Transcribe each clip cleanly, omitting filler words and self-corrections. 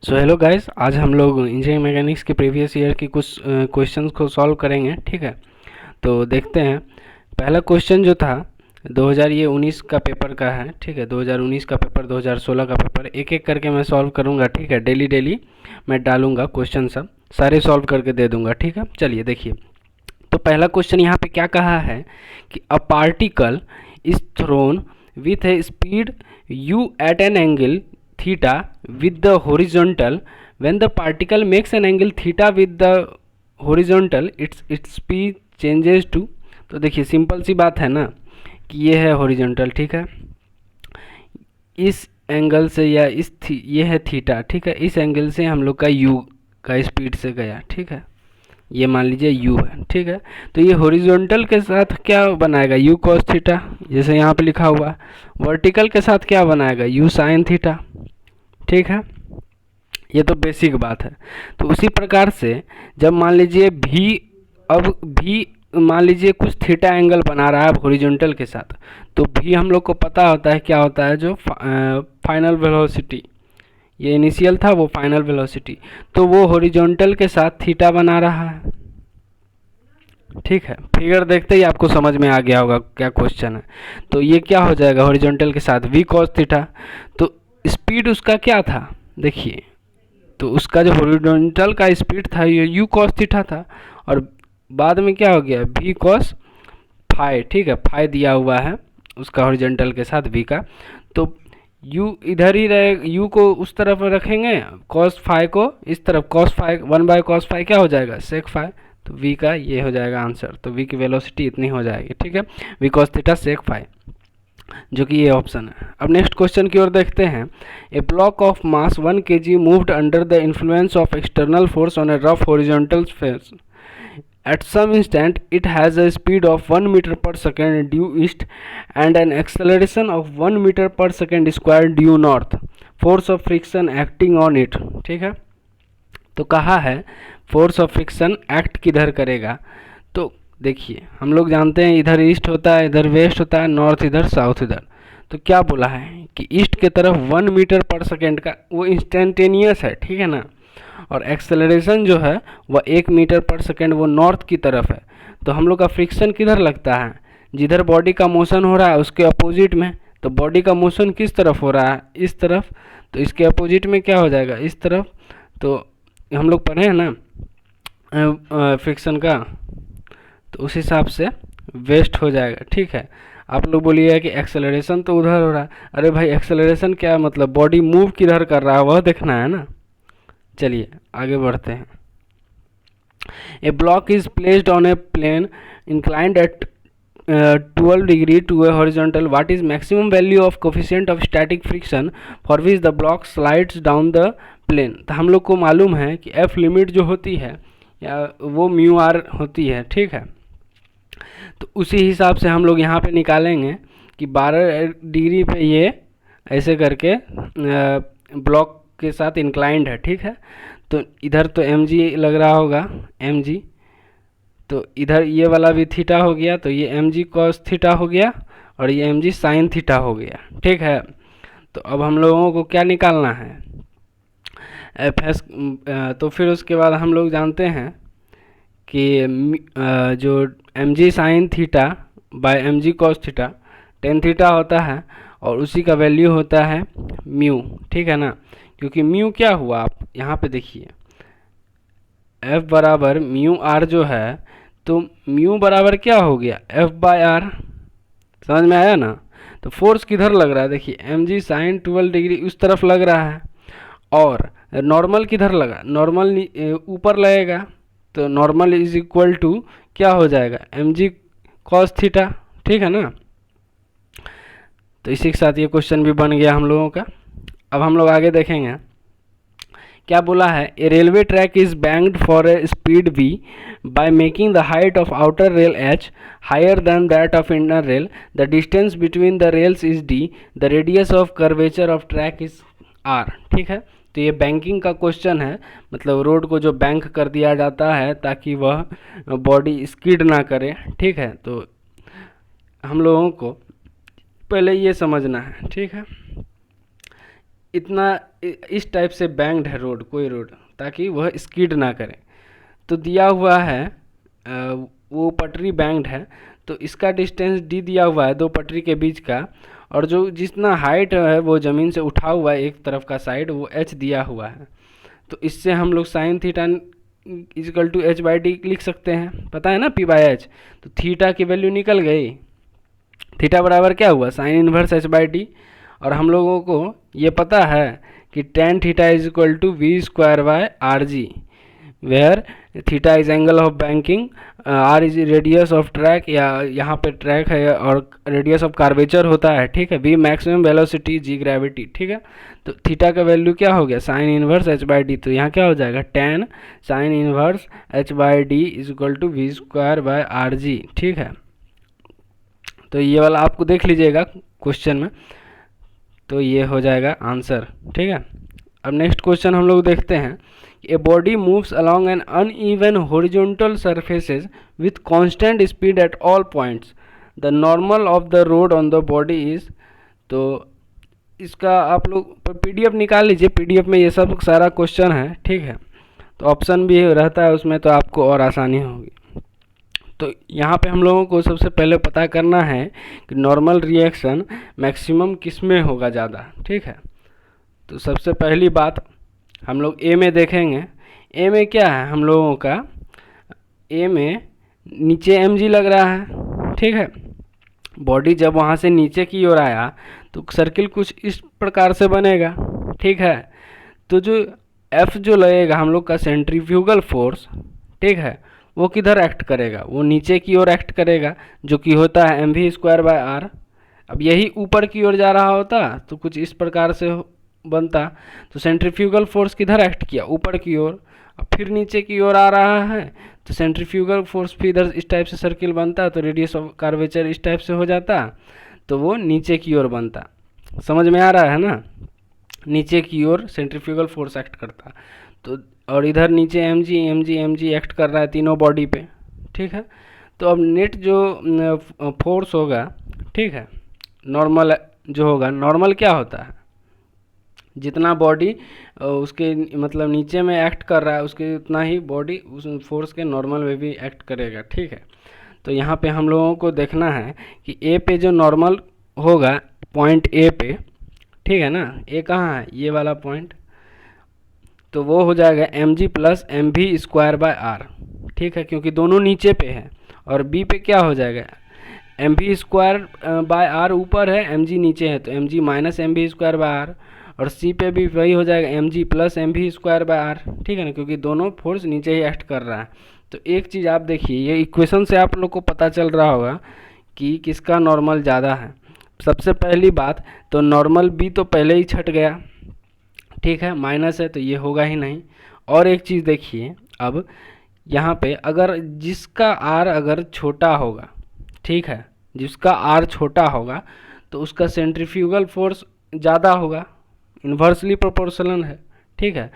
So hello guys, आज हम लोग इंजीनियरिंग मैकेनिक्स के प्रीवियस ईयर की कुछ क्वेश्चंस को सॉल्व करेंगे। ठीक है, तो देखते हैं। पहला क्वेश्चन जो था 2019 का पेपर का है। ठीक है, 2019 का पेपर, 2016 का पेपर, एक एक करके मैं सॉल्व करूंगा। ठीक है, डेली डेली मैं डालूंगा क्वेश्चन, सब सारे सॉल्व करके दे दूंगा। ठीक है, चलिए देखिए। तो पहला क्वेश्चन यहाँ पे क्या कहा है कि a particle is throne with A speed u at an angle theta with the horizontal. When the particle makes an angle theta with the horizontal, its speed changes to। तो देखिए सिंपल सी बात है ना कि ये है हॉरिजॉन्टल। ठीक है, इस एंगल से या ये है थीटा। ठीक है, इस एंगल से हम लोग का u का स्पीड से गया। ठीक है, ये मान लीजिए u है। ठीक है, तो ये हॉरिजॉन्टल के साथ क्या बनाएगा, u cos थीटा, जैसे यहाँ पे लिखा हुआ है। वर्टिकल के साथ क्या बनाएगा, u sin थीटा। ठीक है, ये तो बेसिक बात है। तो उसी प्रकार से जब मान लीजिए भी, अब भी मान लीजिए कुछ थीटा एंगल बना रहा है हॉरिजॉन्टल के साथ, तो भी हम लोग को पता होता है क्या होता है, जो फाइनल वेलोसिटी, ये इनिशियल था, वो फाइनल वेलोसिटी, तो वो हॉरिजॉन्टल के साथ थीटा बना रहा है। ठीक है, फिगर देखते ही आपको समझ में आ गया होगा क्या क्वेश्चन है। तो ये क्या हो जाएगा, हॉरिजॉन्टल के साथ v cos थीटा। तो स्पीड उसका क्या था, देखिए, तो उसका जो हॉरिजॉन्टल का स्पीड था ये u cos थीटा था, और बाद में क्या हो गया, v cos फाई। ठीक है, फाई दिया हुआ है उसका हॉरिजॉन्टल के साथ v का, तो u इधर ही रहे, u को उस तरफ रखेंगे, cos फाई को इस तरफ, cos फाई 1/cos फाई क्या हो जाएगा, sec फाई। तो v का ये हो जाएगा आंसर। तो v की वेलोसिटी इतनी हो जाएगी। ठीक है, v cos theta sec phi, जो कि ये ऑप्शन है। अब नेक्स्ट क्वेश्चन की ओर देखते हैं। A block of mass 1 kg moved under the influence of external force on a rough horizontal face. At some instant, it has a speed of 1 meter per second due east and an acceleration of 1 meter per second square due north. Force of friction acting on it। ठीक है, तो कहा है force of friction act किधर करेगा। तो देखिए हम लोग जानते हैं इधर ईस्ट होता है, इधर वेस्ट होता है, नॉर्थ इधर, साउथ इधर। तो क्या बोला है कि ईस्ट के तरफ 1 मीटर पर सेकेंड का वो इंस्टेंटेनियस है। ठीक है ना, और एक्सेलरेशन जो है वह 1 मीटर पर सेकेंड वो नॉर्थ की तरफ है। तो हम लोग का फ्रिक्शन किधर लगता है, जिधर बॉडी का मोशन हो रहा है उसके अपोजिट में। तो बॉडी का मोशन किस तरफ हो रहा है, इस तरफ, तो इसके अपोजिट में क्या हो जाएगा, इस तरफ। तो हम लोग पढ़े हैं ना फ्रिक्शन का, तो उस हिसाब से वेस्ट हो जाएगा। ठीक है, आप लोग बोलिएगा कि एक्सेलरेशन तो उधर हो रहा है। अरे भाई एक्सेलरेशन क्या मतलब, बॉडी मूव किधर कर रहा है वह देखना है ना। चलिए आगे बढ़ते हैं। A block is placed on a plane inclined at 12 degree to a horizontal. What is maximum value of coefficient of static friction for which the block slides down the plane. तो हम लोग को मालूम है कि एफ लिमिट जो होती है या वो म्यू आर होती है। ठीक है, तो उसी हिसाब से हम लोग यहाँ पे निकालेंगे कि 12 डिग्री पे ये ऐसे करके ब्लॉक के साथ इंक्लाइंड है। ठीक है, तो इधर तो एम जी लग रहा होगा, एम जी, तो इधर ये वाला भी थीटा हो गया, तो ये एम जी कॉस थीटा हो गया और ये एम जी साइन थीटा हो गया। ठीक है, तो अब हम लोगों को क्या निकालना है, एफ एस। तो फिर उसके बाद हम लोग जानते हैं कि जो M G sine theta by M G cos theta tan theta होता है, और उसी का वैल्यू होता है म्यू। ठीक है ना, क्योंकि म्यू क्या हुआ, आप यहाँ पे देखिए, एफ बराबर म्यू आर जो है, तो म्यू बराबर क्या हो गया, एफ बाय आर। समझ में आया ना। तो फोर्स किधर लग रहा है, देखिए एम जी साइन 12 डिग्री उस तरफ लग रहा है, और नॉर्मल किधर लगा, नॉर्मल ऊपर लगेगा। तो नॉर्मल इज इक्वल टू क्या हो जाएगा, एम जी कॉस थीटा। ठीक है ना, तो इसी के साथ ये क्वेश्चन भी बन गया हम लोगों का। अब हम लोग आगे देखेंगे क्या बोला है। A railway track is banked for a speed v by making the height of outer rail h higher than that of inner rail. The distance between the rails is d। The radius of curvature of track is r। ठीक है, तो ये banking का question है, मतलब road को जो bank कर दिया जाता है ताकि वह बॉडी स्किड ना करे। ठीक है, तो हम लोगों को पहले ये समझना है। ठीक है, इतना इस टाइप से बैंक्ड है रोड, कोई रोड, ताकि वह स्किड ना करे। तो दिया हुआ है वो पटरी बैंक्ड है, तो इसका डिस्टेंस डी दिया हुआ है दो पटरी के बीच का, और जो जितना हाइट है वो ज़मीन से उठा हुआ है एक तरफ का साइड, वो एच दिया हुआ है। तो इससे हम लोग sine theta equal to H by D लिख सकते हैं, पता है ना पी बाई एच। तो थीटा की वैल्यू निकल गई, थीटा बराबर क्या हुआ sine inverse H by D. और हम लोगों को ये पता है कि tan theta is equal to V square by R G, where theta is angle of banking, R is radius of track, या यहाँ पे ट्रैक है और रेडियस ऑफ कार्वेचर होता है, ठीक है। V maximum velocity, G gravity, ठीक है। तो थीटा का वैल्यू क्या हो गया sine inverse H by D, तो यहाँ क्या हो जाएगा tan sine inverse H by D is equal to V square by R G, ठीक है। तो ये वाला आपको देख लीजिएगा क्वेश्चन में, तो ये हो जाएगा आंसर, ठीक है। अब नेक्स्ट क्वेश्चन हम लोग देखते हैं। A body moves along an uneven horizontal surfaces with constant speed at all points, the normal of the road on the body is. तो इसका आप लोग पीडीएफ निकाल लीजिए, पीडीएफ में ये सब सारा क्वेश्चन है, ठीक है। तो ऑप्शन भी रहता है उसमें, तो आपको और आसानी होगी। तो यहाँ पे हम लोगों को सबसे पहले पता करना है कि नॉर्मल रिएक्शन मैक्सिमम किस में होगा ज़्यादा, ठीक है। तो सबसे पहली बात हम लोग ए में देखेंगे। ए में क्या है हम लोगों का, ए में नीचे एम जी लग रहा है, ठीक है। बॉडी जब वहाँ से नीचे की ओर आया तो सर्किल कुछ इस प्रकार से बनेगा, ठीक है। तो जो एफ जो लगेगा हम लोग का सेंट्रीफ्यूगल फोर्स, ठीक है, वो किधर एक्ट करेगा, वो नीचे की ओर एक्ट करेगा, जो कि होता है M V square by R. अब यही ऊपर की ओर जा रहा होता तो कुछ इस प्रकार से बनता। तो सेंट्रीफ्यूगल फोर्स किधर एक्ट किया, ऊपर की ओर। अब फिर नीचे की ओर आ रहा है तो सेंट्रीफ्यूगल फोर्स भी इधर इस टाइप से सर्किल बनता, तो रेडियस ऑफ कर्वेचर इस टाइप से हो जाता, तो वो नीचे की ओर बनता। समझ में आ रहा है ना, नीचे की ओर सेंट्रीफ्यूगल फोर्स एक्ट करता। तो और इधर नीचे एम जी एक्ट कर रहा है तीनों बॉडी पे, ठीक है। तो अब नेट जो फोर्स होगा, ठीक है, नॉर्मल जो होगा, नॉर्मल क्या होता है, जितना बॉडी उसके मतलब नीचे में एक्ट कर रहा है उसके उतना ही बॉडी उस फोर्स के नॉर्मल में भी एक्ट करेगा, ठीक है। तो यहाँ पे हम लोगों को देखना है कि ए पे जो नॉर्मल होगा पॉइंट ए पे, ठीक है ना, ए कहाँ है, ये वाला पॉइंट, तो वो हो जाएगा एम जी प्लस एम भी स्क्वायर बाय आर, ठीक है, क्योंकि दोनों नीचे पे है। और बी पे क्या हो जाएगा, एम भी स्क्वायर बाय आर ऊपर है, एम जी नीचे है, तो एम जी माइनस एम भी स्क्वायर बाय आर। और सी पे भी वही हो जाएगा एम जी प्लस एम भी स्क्वायर बाय आर, ठीक है ना, क्योंकि दोनों फोर्स नीचे ही एक्ट कर रहा है। तो एक चीज़ आप देखिए, ये इक्वेशन से आप लोग को पता चल रहा होगा कि किसका नॉर्मल ज़्यादा है। सबसे पहली बात तो नॉर्मल बी तो पहले ही छट गया, ठीक है, माइनस है तो ये होगा ही नहीं। और एक चीज़ देखिए, अब यहाँ पे अगर जिसका आर अगर छोटा होगा, ठीक है, जिसका आर छोटा होगा तो उसका सेंट्रीफ्यूगल फोर्स ज़्यादा होगा, इन्वर्सली प्रोपोर्शनल है, ठीक है।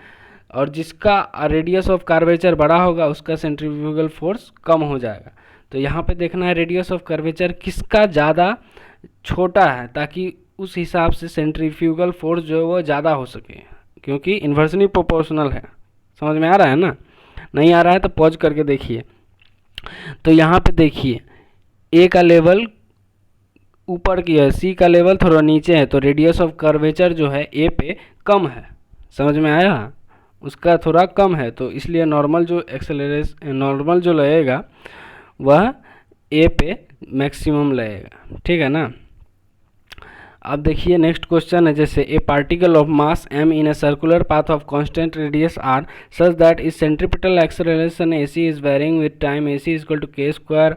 और जिसका रेडियस ऑफ कर्वेचर बड़ा होगा उसका सेंट्रीफ्यूगल फोर्स कम हो जाएगा। तो यहाँ पे देखना है रेडियस ऑफ कर्वेचर किसका ज़्यादा छोटा है, ताकि उस हिसाब से सेंट्रीफ्यूगल फोर्स जो है वो ज़्यादा हो सके, क्योंकि इन्वर्सली प्रोपोर्शनल है। समझ में आ रहा है ना, नहीं आ रहा है तो पॉज करके देखिए। तो यहाँ पे देखिए ए का लेवल ऊपर की है, सी का लेवल थोड़ा नीचे है, तो रेडियस ऑफ कर्वेचर जो है ए पे कम है। समझ में आया, उसका थोड़ा कम है, तो इसलिए नॉर्मल जो एक्सेलरेशन नॉर्मल जो लगेगा वह ए पे मैक्सिमम लगेगा, ठीक है ना। अब देखिए नेक्स्ट क्वेश्चन है, जैसे ए particle of mass m in a circular path of constant radius r such that its centripetal acceleration ac is varying with time, ac is equal to k square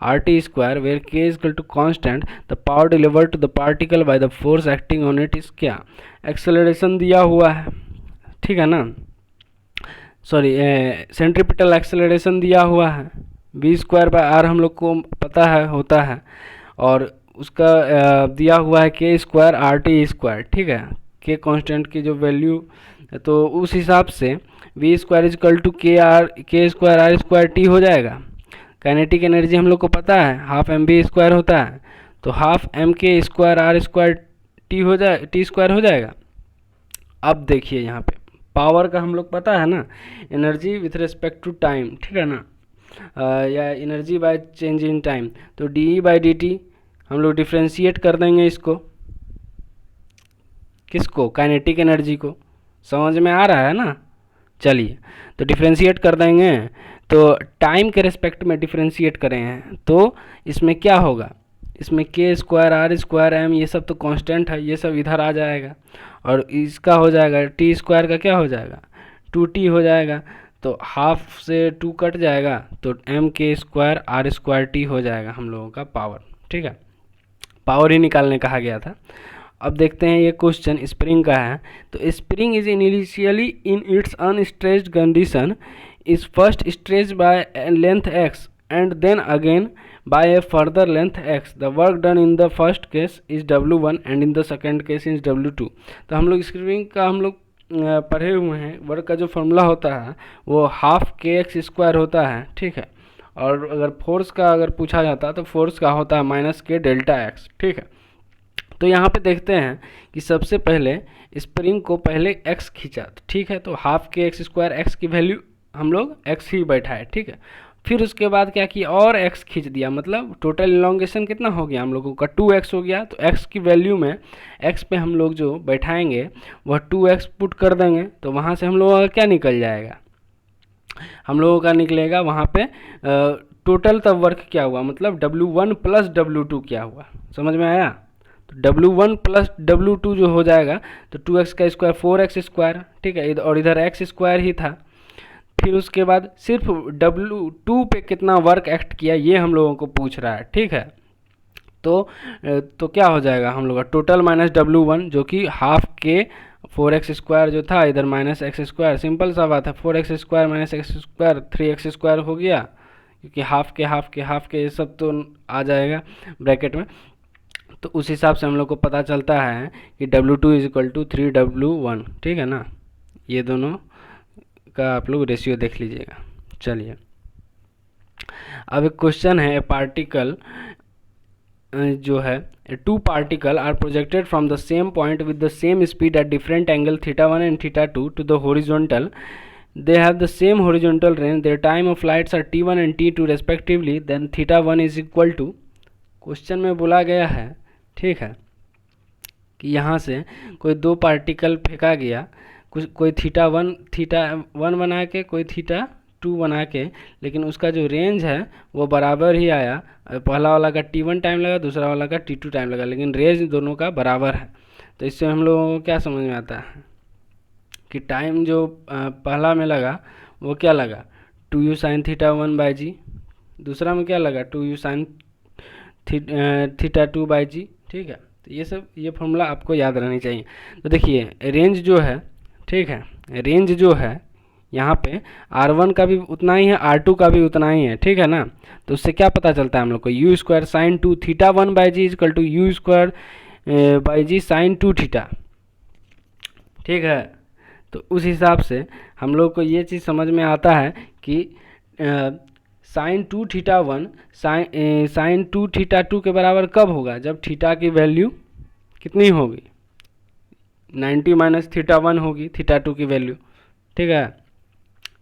rt square, where k is equal to constant, the power delivered to the particle by the force acting on it is क्या। Acceleration दिया हुआ है, ठीक है ना, sorry centripetal acceleration दिया हुआ है, v स्क्वायर बाय आर हम लोग को पता है होता है, और उसका दिया हुआ है के स्क्वायर आर टी स्क्वायर, ठीक है, के कांस्टेंट की जो वैल्यू, तो उस हिसाब से वी स्क्वायर इजकल टू के स्क्वायर आर स्क्वायर टी हो जाएगा। काइनेटिक एनर्जी हम लोग को पता है हाफ एम बी स्क्वायर होता है, तो हाफ एम के स्क्वायर आर स्क्वायर टी हो जाए टी स्क्वायर हो जाएगा। अब देखिए यहाँ पे पावर का हम लोग पता है ना, energy with respect to time, ठीक है ना, या energy by change in time. तो डी बाई डी टी हम लोग डिफ्रेंशिएट कर देंगे इसको, किसको, काइनेटिक एनर्जी को। समझ में आ रहा है ना? चलिए, तो डिफ्रेंशिएट कर देंगे, तो टाइम के रिस्पेक्ट में डिफ्रेंशिएट करें हैं तो इसमें क्या होगा, इसमें के स्क्वायर आर स्क्वायर एम ये सब तो कांस्टेंट है, ये सब इधर आ जाएगा, और इसका हो जाएगा टी स्क्वायर का क्या हो जाएगा, 2t हो जाएगा, तो हाफ से 2 कट जाएगा, तो एम के स्क्वायर आर स्क्वायर टी हो जाएगा हम लोगों का पावर। ठीक है, पावर ही निकालने कहा गया था। अब देखते हैं ये क्वेश्चन स्प्रिंग का है। तो spring is initially in its unstretched condition is first stretch by length x and then again by a further length x. The work done in the first case is W1 and in the second case is W2. तो हम लोग spring का हम लोग पढ़े हुए हैं, work का जो फॉर्मूला होता है वो हाफ के एक्स स्क्वायर होता है, ठीक है। और अगर फोर्स का अगर पूछा जाता है तो फोर्स का होता है माइनस के डेल्टा एक्स, ठीक है। तो यहाँ पे देखते हैं कि सबसे पहले स्प्रिंग को पहले x खींचा, ठीक है, तो हाफ के एक्स स्क्वायर एक्स की वैल्यू हम लोग x ही बैठाए, ठीक है। फिर उसके बाद क्या किया, और x खींच दिया, मतलब टोटल इलॉन्गेशन कितना हो गया हम लोगों का 2x हो गया। तो x की वैल्यू में x पे हम लोग जो बैठाएंगे वह 2x पुट कर देंगे, तो वहाँ से हम लोगों का क्या निकल जाएगा, हम लोगों का निकलेगा वहाँ पे टोटल तब वर्क क्या हुआ, मतलब W1 प्लस W2 क्या हुआ, समझ में आया। तो W1 प्लस W2 जो हो जाएगा तो 2x का स्क्वायर 4x स्क्वायर, ठीक है, और इधर x स्क्वायर ही था। फिर उसके बाद सिर्फ W2 पे कितना वर्क एक्ट किया ये हम लोगों को पूछ रहा है, ठीक है। तो क्या हो जाएगा हम लोग का टोटल माइनस W1 जो कि हाफ के 4x स्क्वायर जो था इधर माइनस एक्स स्क्वायर, सिंपल सा बात है, 4x square minus x square 3x square हो गया, क्योंकि हाफ के ये सब तो आ जाएगा ब्रैकेट में। तो उस हिसाब से हम लोग को पता चलता है कि W2 is equal to 3W1, ठीक है ना। ये दोनों का आप लोग रेशियो देख लीजिएगा। चलिए, अब एक क्वेश्चन है, पार्टिकल जो है two particle are projected from the same point with the same speed at different angle θ1 and θ2 to the horizontal, they have the same horizontal range, their time of flights are t1 and t2 respectively, then θ1 is equal to, question में बोला गया है, ठीक है, कि यहाँ से कोई दो पार्टिकल फेंका गया, कोई θ1 बना के कोई θ2 बना के, लेकिन उसका जो रेंज है वो बराबर ही आया, पहला वाला का t1 टाइम लगा, दूसरा वाला का t2 टाइम लगा, लेकिन रेंज दोनों का बराबर है। तो इससे हम लोगों को क्या समझ में आता है कि टाइम जो पहला में लगा वो क्या लगा 2u sin θ1/g, दूसरा में क्या लगा 2u sin θ2/g, ठीक है। तो ये फॉर्मूला आपको याद रहनी चाहिए। तो देखिए रेंज जो है, ठीक है, रेंज जो है यहाँ पे r1 का भी उतना ही है, r2 का भी उतना ही है, ठीक है ना। तो उससे क्या पता चलता है हम लोग को u square sine 2 θ1/g equal to u square g sine 2θ, ठीक है। तो उस हिसाब से हम लोग को ये चीज़ समझ में आता है कि साइन 2θ1 साइन 2θ2 के बराबर कब होगा, जब थीटा की वैल्यू कितनी होगी 90 माइनस θ1 होगी θ2 की वैल्यू, ठीक है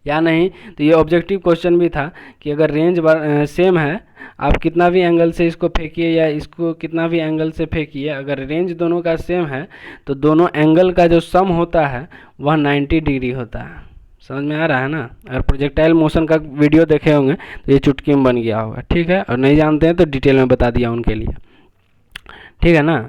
या नहीं। तो ये ऑब्जेक्टिव क्वेश्चन भी था कि अगर रेंज सेम है, आप कितना भी एंगल से इसको फेंकिए या इसको कितना भी एंगल से फेंकिए, अगर रेंज दोनों का सेम है तो दोनों एंगल का जो सम होता है वह 90 डिग्री होता है। समझ में आ रहा है ना। अगर प्रोजेक्टाइल मोशन का वीडियो देखे होंगे तो ये चुटकी में बन गया होगा, ठीक है, और नहीं जानते हैं तो डिटेल में बता दिया उनके लिए, ठीक है ना।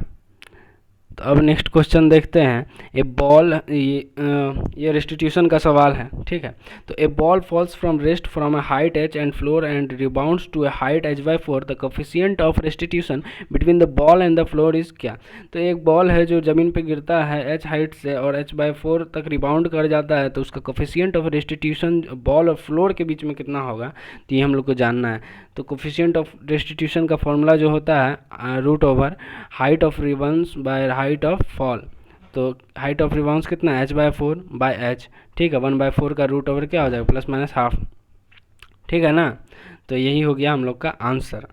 तो अब नेक्स्ट क्वेश्चन देखते हैं। ए बॉल, ये रेस्टिट्यूशन का सवाल है, ठीक है। तो a ball falls from rest from a height h and floor and rebounds to a height h/4, the coefficient of restitution between the ball and the floor is क्या। तो एक बॉल है जो ज़मीन पे गिरता है h हाइट से और h/4 तक रिबाउंड कर जाता है, तो उसका कोफिशिएंट ऑफ रेस्टिट्यूशन बॉल और फ्लोर के बीच में कितना होगा, तो ये हम लोग को जानना है। तो कोफिशिएंट ऑफ रेस्टिट्यूशन का फॉर्मूला जो होता है root over height of rebounce by height of fall. तो हाइट ऑफ रिबाउंस कितना है h/4/h, ठीक है, 1/4 का रूट ओवर क्या हो जाएगा प्लस माइनस हाफ, ठीक है ना। तो यही हो गया हम लोग का आंसर।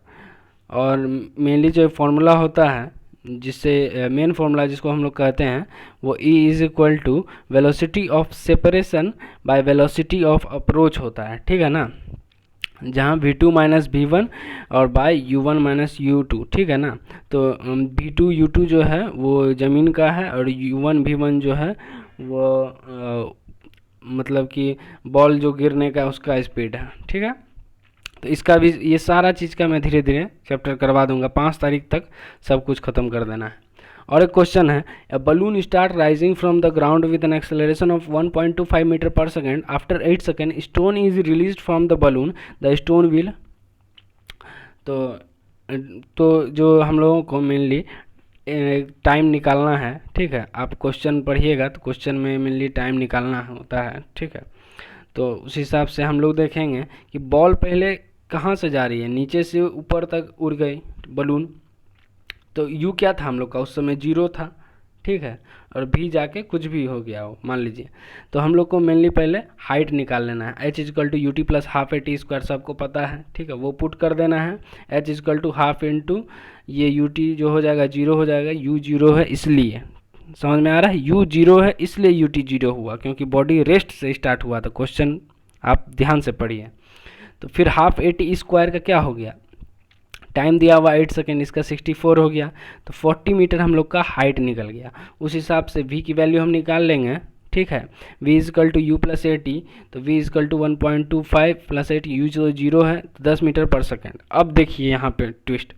और मेनली जो फॉर्मूला होता है जिससे मेन फॉर्मूला जिसको हम लोग कहते हैं वो E is equal to velocity of separation by velocity of approach होता है, ठीक है ना, जहाँ V2 माइनस V1 और बाय U1 माइनस U2, ठीक है ना। तो V2 U2 जो है वो ज़मीन का है और U1 V1 जो है वो मतलब कि बॉल जो गिरने का उसका स्पीड है, ठीक है। तो इसका भी ये सारा चीज़ का मैं धीरे धीरे चैप्टर करवा दूंगा, 5 तारीख तक सब कुछ ख़त्म कर देना है। और एक क्वेश्चन है, a balloon start rising from the ground with an acceleration of 1.25 meter पर second, after 8 second stone is release from the balloon, the stone will. तो जो हम लोगों को मेनली टाइम निकालना है, ठीक है, आप क्वेश्चन पढ़िएगा तो क्वेश्चन में मेनली टाइम निकालना होता है, ठीक है। तो उस हिसाब से हम लोग देखेंगे कि बॉल पहले कहाँ से जा रही है, नीचे से ऊपर तक उड़ गई बलून, तो यू क्या था हम लोग का उस समय 0 था, ठीक है, और भी जाके कुछ भी हो गया हो मान लीजिए। तो हम लोग को मेनली पहले हाइट निकाल लेना है, h is equal to UT plus half AT square सबको पता है, ठीक है, वो पुट कर देना है। h is equal to half into ये UT जो हो जाएगा 0 हो जाएगा, U 0 है इसलिए, समझ में आ रहा है, U 0 है इसलिए UT 0 हुआ, क्योंकि बॉडी रेस्ट से स्टार्ट हुआ था। क्वेश्चन आप ध्यान से पढ़िए। तो फिर हाफ AT स्क्वायर का क्या हो गया, टाइम दिया हुआ 8 सेकेंड, इसका 64 हो गया, तो 40 मीटर हम लोग का हाइट निकल गया। उस हिसाब से v की वैल्यू हम निकाल लेंगे, ठीक है। v is equal to U plus AT, तो v is equal to 1.25 plus 8, u जो 0 है तो 10 मीटर पर सेकेंड। अब देखिए यहाँ पे ट्विस्ट,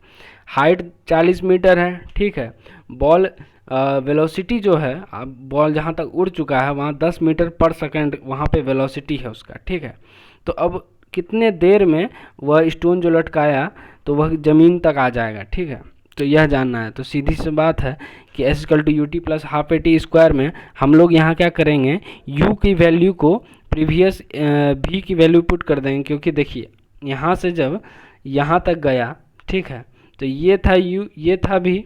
हाइट 40 मीटर है, ठीक है, बॉल वेलोसिटी जो है, अब बॉल जहाँ तक उड़ चुका है वहाँ 10 मीटर पर सेकेंड वहाँ पे वेलोसिटी है उसका, ठीक है। तो अब कितने देर में वह स्टोन जो लटकाया तो वह ज़मीन तक आ जाएगा, ठीक है, तो यह जानना है। तो सीधी सी बात है कि S equal to UT plus half AT square में हम लोग यहाँ क्या करेंगे, U की वैल्यू को प्रीवियस V की वैल्यू पुट कर देंगे, क्योंकि देखिए यहाँ से जब यहाँ तक गया, ठीक है, तो ये था U, ये था V।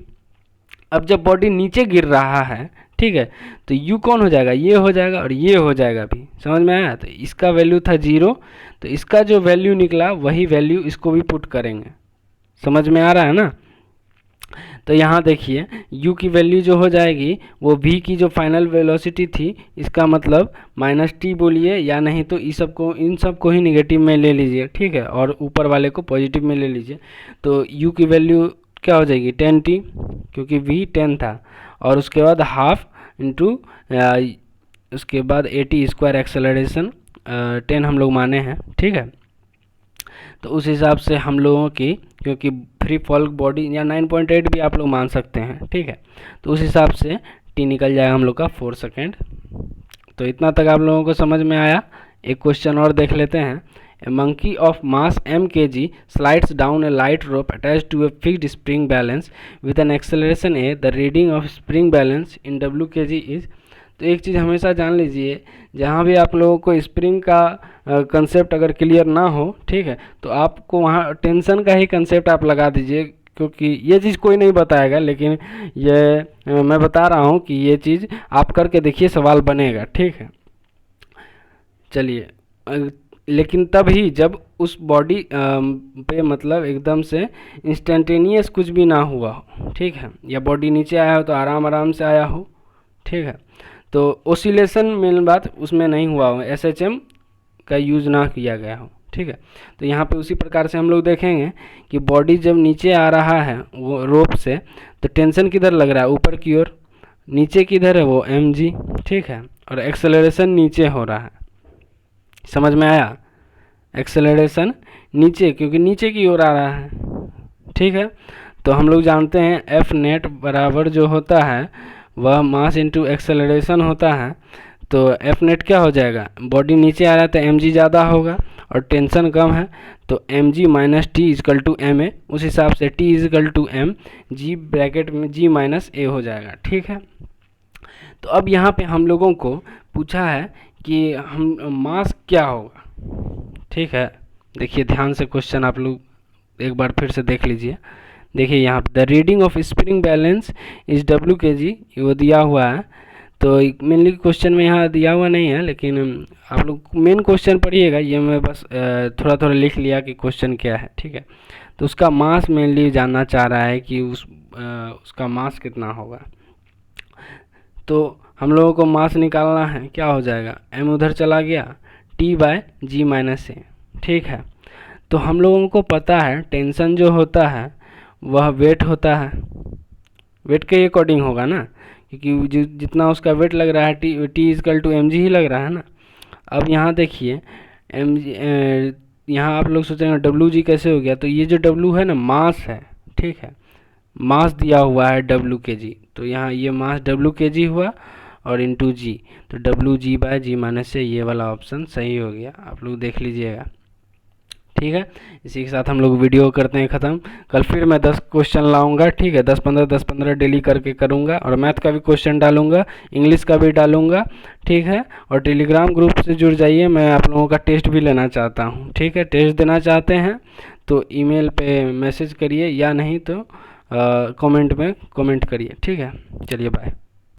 अब जब बॉडी नीचे गिर रहा है, ठीक है, तो U कौन हो जाएगा, ये हो जाएगा और ये हो जाएगा भी, समझ में आया। तो इसका वैल्यू था 0, तो इसका जो वैल्यू निकला वही वैल्यू इसको भी पुट करेंगे, समझ में आ रहा है ना। तो यहाँ देखिए U की वैल्यू जो हो जाएगी वो V की जो फाइनल वेलोसिटी थी, इसका मतलब -t बोलिए, या नहीं तो इन सब को ही निगेटिव में ले लीजिए, ठीक है, और ऊपर वाले को पॉजिटिव में ले लीजिए। तो U की वैल्यू क्या हो जाएगी 10t, क्योंकि V 10 था, और उसके बाद हाफ इंटू उसके बाद AT स्क्वायर एक्सेलरेशन 10 हम लोग माने हैं, ठीक है। तो उस हिसाब से हम लोगों की, क्योंकि फ्री फॉल बॉडी या 9.8 भी आप लोग मान सकते हैं, ठीक है, तो उस हिसाब से t निकल जाएगा हम लोग का 4 सेकेंड। तो इतना तक आप लोगों को समझ में आया। एक क्वेश्चन और देख लेते हैं। A monkey of mass m kg slides down a light rope attached to a fixed spring balance with an acceleration a. The reading of spring balance in w kg is। तो एक चीज़ हमेशा जान लीजिए, जहाँ भी आप लोगों को स्प्रिंग का कंसेप्ट अगर क्लियर ना हो, ठीक है, तो आपको वहाँ टेंशन का ही कंसेप्ट आप लगा दीजिए, क्योंकि ये चीज़ कोई नहीं बताएगा, लेकिन ये मैं बता रहा हूँ कि ये चीज़ आप करके देखिए, सवाल बनेगा, ठीक है। चलिए, लेकिन तभी जब उस बॉडी पे मतलब एकदम से इंस्टेंटेनियस कुछ भी ना हुआ हो, ठीक है, या बॉडी नीचे आया हो तो आराम आराम से आया हो, ठीक है, तो ओसिलेशन मेन बात उसमें नहीं हुआ हो, SHM का यूज़ ना किया गया हो, ठीक है। तो यहाँ पे उसी प्रकार से हम लोग देखेंगे कि बॉडी जब नीचे आ रहा है वो रोप से, तो टेंशन किधर लग रहा है, ऊपर की ओर, नीचे किधर है वो mg, ठीक है, और एक्सेलरेशन नीचे हो रहा है, समझ में आया, एक्सेलरेशन नीचे, क्योंकि नीचे की ओर आ रहा है, ठीक है। तो हम लोग जानते हैं F नेट बराबर जो होता है वह मास इंटू एक्सेलरेशन होता है। तो F नेट क्या हो जाएगा, बॉडी नीचे आ रहा है तो mg ज़्यादा होगा और टेंशन कम है, तो mg minus T is equal to ma। उस हिसाब से t is equal to m, g bracket में g माइनस a हो जाएगा, ठीक है। तो अब यहाँ पे हम लोगों को पूछा है कि हम मास क्या होगा, ठीक है। देखिए ध्यान से क्वेश्चन आप लोग एक बार फिर से देख लीजिए। देखिए यहाँ पे the reading of spring balance is w kg, वो दिया हुआ है। तो मेनली क्वेश्चन में यहाँ दिया हुआ नहीं है, लेकिन आप लोग मेन क्वेश्चन पढ़िएगा, ये मैं बस थोड़ा थोड़ा लिख लिया कि क्वेश्चन क्या है, ठीक है। तो उसका मास मेनली जानना चाह रहा है कि उस उसका मास कितना होगा। तो हम लोगों को मास निकालना है, क्या हो जाएगा, m उधर चला गया, T/g-a, ठीक है। तो हम लोगों को पता है टेंशन जो होता है वह वेट होता है, वेट के अकॉर्डिंग होगा ना, क्योंकि जितना उसका वेट लग रहा है T=mg ही लग रहा है ना। अब यहाँ देखिए mg, यहाँ आप लोग सोचेंगे WG कैसे हो गया, तो ये जो W है ना मास है, ठीक है, मास दिया हुआ है W kg, तो यहाँ ये मास W kg हुआ और इंटू जी, तो WG/g- से ये वाला ऑप्शन सही हो गया, आप लोग देख लीजिएगा, ठीक है। इसी के साथ हम लोग वीडियो करते हैं ख़त्म। कल फिर मैं 10 क्वेश्चन लाऊंगा, ठीक है, 10-15 डेली करके करूंगा, और मैथ का भी क्वेश्चन डालूंगा, इंग्लिश का भी डालूंगा, ठीक है। और टेलीग्राम ग्रुप से जुड़ जाइए, मैं आप लोगों का टेस्ट भी लेना चाहता हूं, ठीक है। टेस्ट देना चाहते हैं तो ईमेल पे मैसेज करिए, या नहीं तो कमेंट में कमेंट करिए, ठीक है। चलिए बाय।